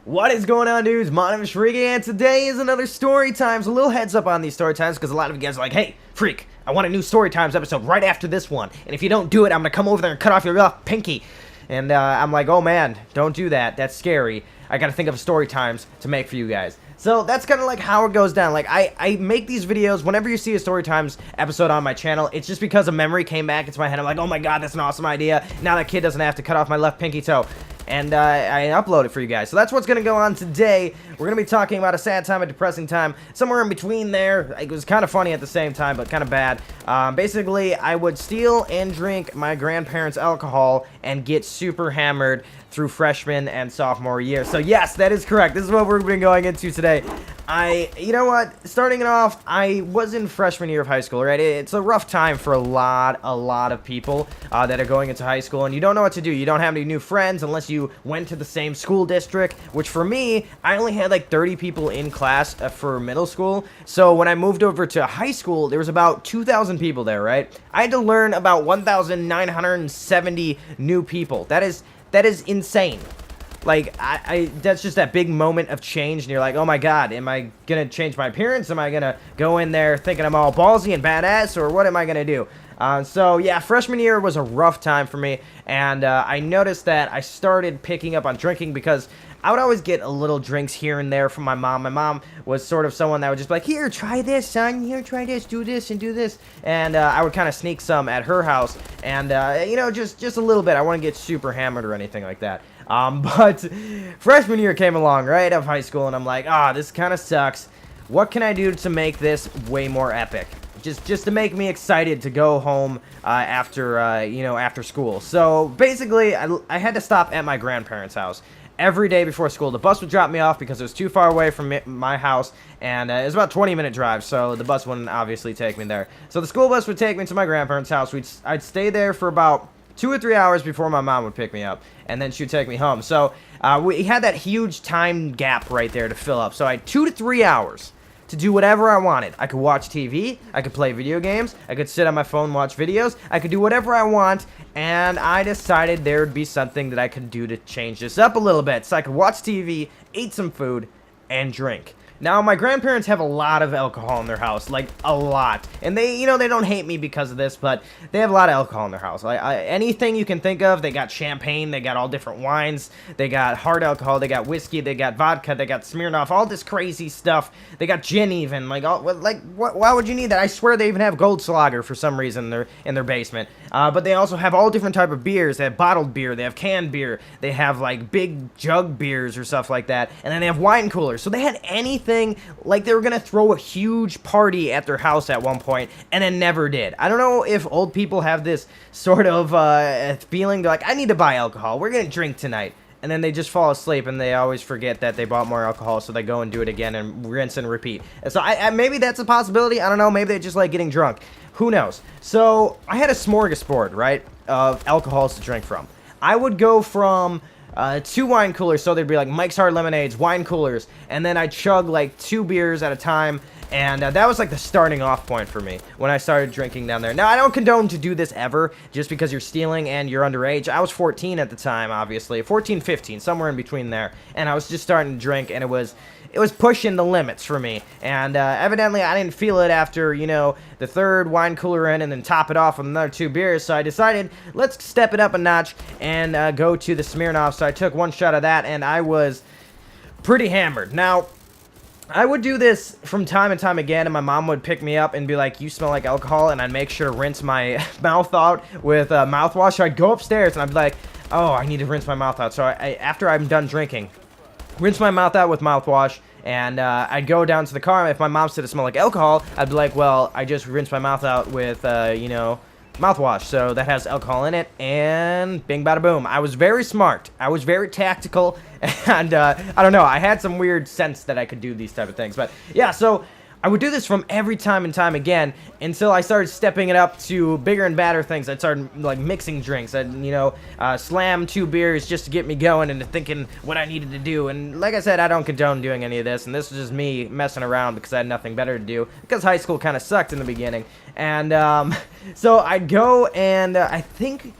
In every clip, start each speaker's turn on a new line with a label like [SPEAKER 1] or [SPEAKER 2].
[SPEAKER 1] What is going on, dudes? My name is ImFr3ke, and today is another story times. A little heads up on these story times because a lot of you guys are like, hey, Freak, I want a new story times episode right after this one, and if you don't do it, I'm gonna come over there and cut off your left pinky. And I'm like, oh man, don't do that. That's scary. I gotta think of story times to make for you guys. So that's kind of like how it goes down. Like I make these videos whenever you see a story times episode on my channel. It's just because a memory came back into my head. I'm like, oh my god, that's an awesome idea. Now that kid doesn't have to cut off my left pinky toe. And I upload it for you guys. So that's what's going to go on today. We're going to be talking about a sad time, a depressing time, somewhere in between there. It was kind of funny at the same time, but kind of bad. Basically, I would steal and drink my grandparents' alcohol and get super hammered through freshman and sophomore year. So yes, that is correct. This is what we're going to be going into today. You know what? Starting it off, I was in freshman year of high school, right? It's a rough time for a lot of people that are going into high school, and you don't know what to do. You don't have any new friends unless you went to the same school district, which for me, I only had like 30 people in class for middle school. So when I moved over to high school, there was about 2,000 people there, right? I had to learn about 1,970 new people. That is insane. Like, that's just that big moment of change, and you're like, oh my god, am I gonna change my appearance? Am I gonna go in there thinking I'm all ballsy and badass, or what am I gonna do? So yeah, freshman year was a rough time for me, and I noticed that I started picking up on drinking because I would always get a little drinks here and there from my mom. My mom was sort of someone that would just be like, here, try this, son, here, try this, do this, and do this, and I would kind of sneak some at her house, and you know, just a little bit. I wouldn't get super hammered or anything like that. But freshman year came along, right, of high school, and I'm like, this kind of sucks. What can I do to make this way more epic? Just to make me excited to go home after, you know, after school. So basically, I had to stop at my grandparents' house every day before school. The bus would drop me off because it was too far away from my house, and it was about a 20-minute drive, so the bus wouldn't obviously take me there. So the school bus would take me to my grandparents' house. I'd stay there for about 2 or 3 hours before my mom would pick me up, and then she would take me home. So we had that huge time gap right there to fill up. So I had 2 to 3 hours to do whatever I wanted. I could watch TV, I could play video games, I could sit on my phone and watch videos, I could do whatever I want, and I decided there would be something that I could do to change this up a little bit. So I could watch TV, eat some food, and drink. Now, my grandparents have a lot of alcohol in their house, like, a lot. And they, you know, they don't hate me because of this, but they have a lot of alcohol in their house. Anything you can think of, they got champagne, they got all different wines, they got hard alcohol, they got whiskey, they got vodka, they got Smirnoff, all this crazy stuff. They got gin even, like, why would you need that? I swear they even have Goldschlager for some reason in their basement. But they also have all different type of beers. They have bottled beer, they have canned beer, they have, like, big jug beers or stuff like that, and then they have wine coolers. So they had anything. Like they were gonna throw a huge party at their house at one point, and then never did. I don't know if old people have this sort of feeling. They're like, I need to buy alcohol. We're gonna drink tonight. And then they just fall asleep, and they always forget that they bought more alcohol, so they go and do it again and rinse and repeat. And so maybe that's a possibility. I don't know. Maybe they just like getting drunk. Who knows? So I had a smorgasbord, right, of alcohols to drink from. I would go from 2 wine coolers, so there'd be like Mike's Hard Lemonades, wine coolers, and then I'd chug like 2 beers at a time, and that was like the starting off point for me when I started drinking down there. Now, I don't condone to do this ever, just because you're stealing and you're underage. I was 14 at the time, obviously, 14, 15, somewhere in between there, and I was just starting to drink, and it was pushing the limits for me, and evidently I didn't feel it after, you know, the 3rd wine cooler in, and then top it off with another 2 beers, so I decided, let's step it up a notch and go to the Smirnoff. So I took 1 shot of that, and I was pretty hammered. Now, I would do this from time and time again, and my mom would pick me up and be like, you smell like alcohol, and I'd make sure to rinse my mouth out with mouthwash. So I'd go upstairs, and I'd be like, oh, I need to rinse my mouth out. So after I'm done drinking, rinse my mouth out with mouthwash, and I'd go down to the car. If my mom said it smelled like alcohol, I'd be like, well, I just rinsed my mouth out with, you know, mouthwash, so that has alcohol in it, and bing bada boom. I was very smart, I was very tactical, and I don't know, I had some weird sense that I could do these type of things. But yeah, so I would do this from every time and time again until I started stepping it up to bigger and badder things. I'd start like mixing drinks. I'd, you know, slam 2 beers just to get me going into thinking what I needed to do. And like I said, I don't condone doing any of this, and this was just me messing around because I had nothing better to do, because high school kind of sucked in the beginning. And so I'd go, and I think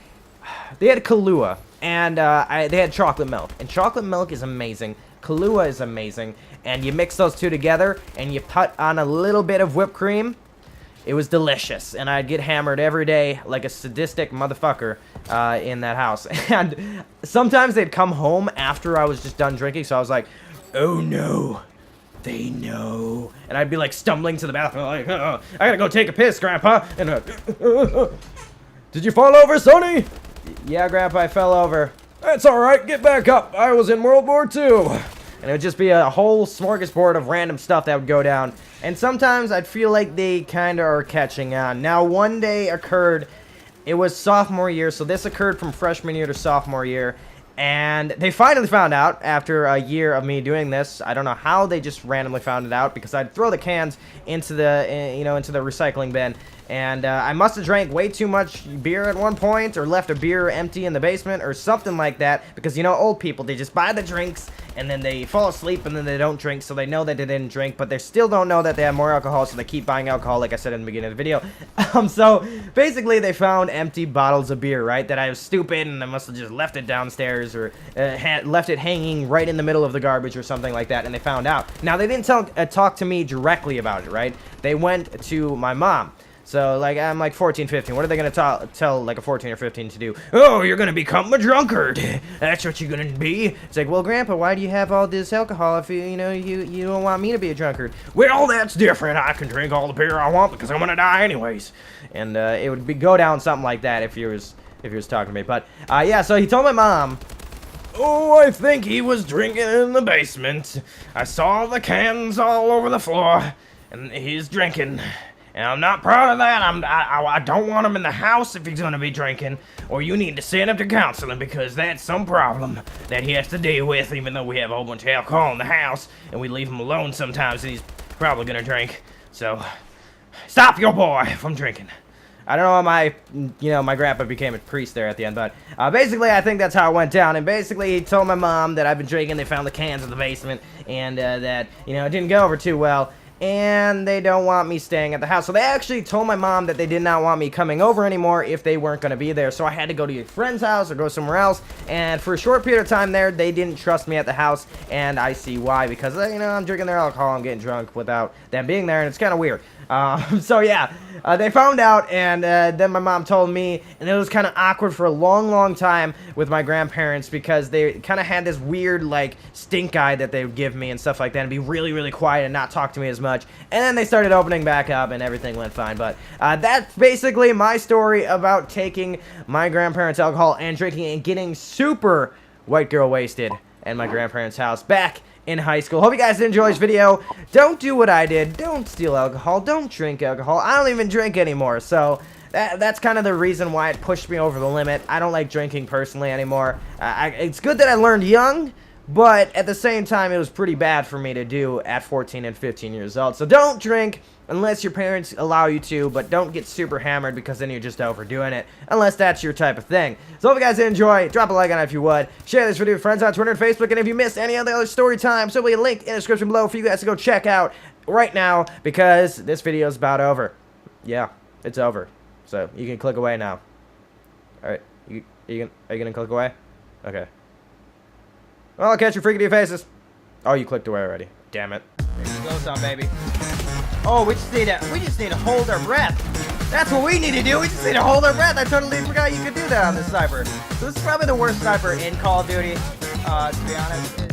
[SPEAKER 1] they had Kahlua, and they had chocolate milk, and chocolate milk is amazing. Kahlua is amazing. And you mix those two together, and you put on a little bit of whipped cream. It was delicious, and I'd get hammered every day like a sadistic motherfucker in that house. And sometimes they'd come home after I was just done drinking, so I was like, oh no, they know. And I'd be like stumbling to the bathroom like, oh, I gotta go take a piss, Grandpa. And did you fall over, Sonny? Yeah, Grandpa, I fell over. That's alright, get back up. I was in World War II. And it would just be a whole smorgasbord of random stuff that would go down. And sometimes I'd feel like they kind of are catching on. Now, one day occurred, it was sophomore year, so this occurred from freshman year to sophomore year. And they finally found out after a year of me doing this. I don't know how they just randomly found it out, because I'd throw the cans into the, into the recycling bin. And I must have drank way too much beer at one point, or left a beer empty in the basement, or something like that. Because, old people, they just buy the drinks, and then they fall asleep, and then they don't drink, so they know that they didn't drink, but they still don't know that they have more alcohol, so they keep buying alcohol, like I said in the beginning of the video. So, basically, they found empty bottles of beer, right? That I was stupid, and I must have just left it downstairs, or left it hanging right in the middle of the garbage, or something like that, and they found out. Now, they didn't talk to me directly about it, right? They went to my mom. So, like, I'm like 14, 15. What are they going to tell, like, a 14 or 15 to do? Oh, you're going to become a drunkard. That's what you're going to be. It's like, well, Grandpa, why do you have all this alcohol if, you don't want me to be a drunkard? Well, that's different. I can drink all the beer I want because I'm going to die anyways. And it would go down something like that if he was talking to me. But, yeah, so he told my mom, oh, I think he was drinking in the basement. I saw the cans all over the floor, and he's drinking. And I'm not proud of that. I don't want him in the house if he's going to be drinking. Or you need to send him to counseling, because that's some problem that he has to deal with, even though we have a whole bunch of alcohol in the house. And we leave him alone sometimes, and he's probably going to drink. So, stop your boy from drinking. I don't know how my grandpa became a priest there at the end, but basically I think that's how it went down. And basically he told my mom that I've been drinking. They found the cans in the basement, and that, it didn't go over too well. And they don't want me staying at the house. So they actually told my mom that they did not want me coming over anymore if they weren't going to be there. So I had to go to a friend's house or go somewhere else. And for a short period of time there, they didn't trust me at the house. And I see why. Because, I'm drinking their alcohol. I'm getting drunk without them being there. And it's kind of weird. So yeah, they found out, and then my mom told me, and it was kind of awkward for a long time with my grandparents, because they kind of had this weird, like, stink eye that they would give me and stuff like that, and be really quiet and not talk to me as much. And then they started opening back up, and everything went fine. But that's basically my story about taking my grandparents' alcohol and drinking and getting super white girl wasted at my grandparents' house back in high school. Hope you guys enjoyed this video. Don't do what I did. Don't steal alcohol. Don't drink alcohol. I don't even drink anymore. So that's kind of the reason why it pushed me over the limit. I don't like drinking personally anymore. It's good that I learned young, but at the same time, it was pretty bad for me to do at 14 and 15 years old. So don't drink unless your parents allow you to, but don't get super hammered, because then you're just overdoing it, unless that's your type of thing. So hope you guys enjoy. Drop a like on it if you would. Share this video with friends on Twitter and Facebook, and if you missed any of the other story times, there'll be a link in the description below for you guys to go check out right now, because this video is about over. Yeah, it's over. So you can click away now. Alright, are you gonna click away? Okay. Well, I'll catch your freaking faces. Oh, you clicked away already. Damn it. There you go, son, baby. Oh, we just need to hold our breath. That's what we need to do. We just need to hold our breath. I totally forgot you could do that on this sniper. So this is probably the worst sniper in Call of Duty, to be honest.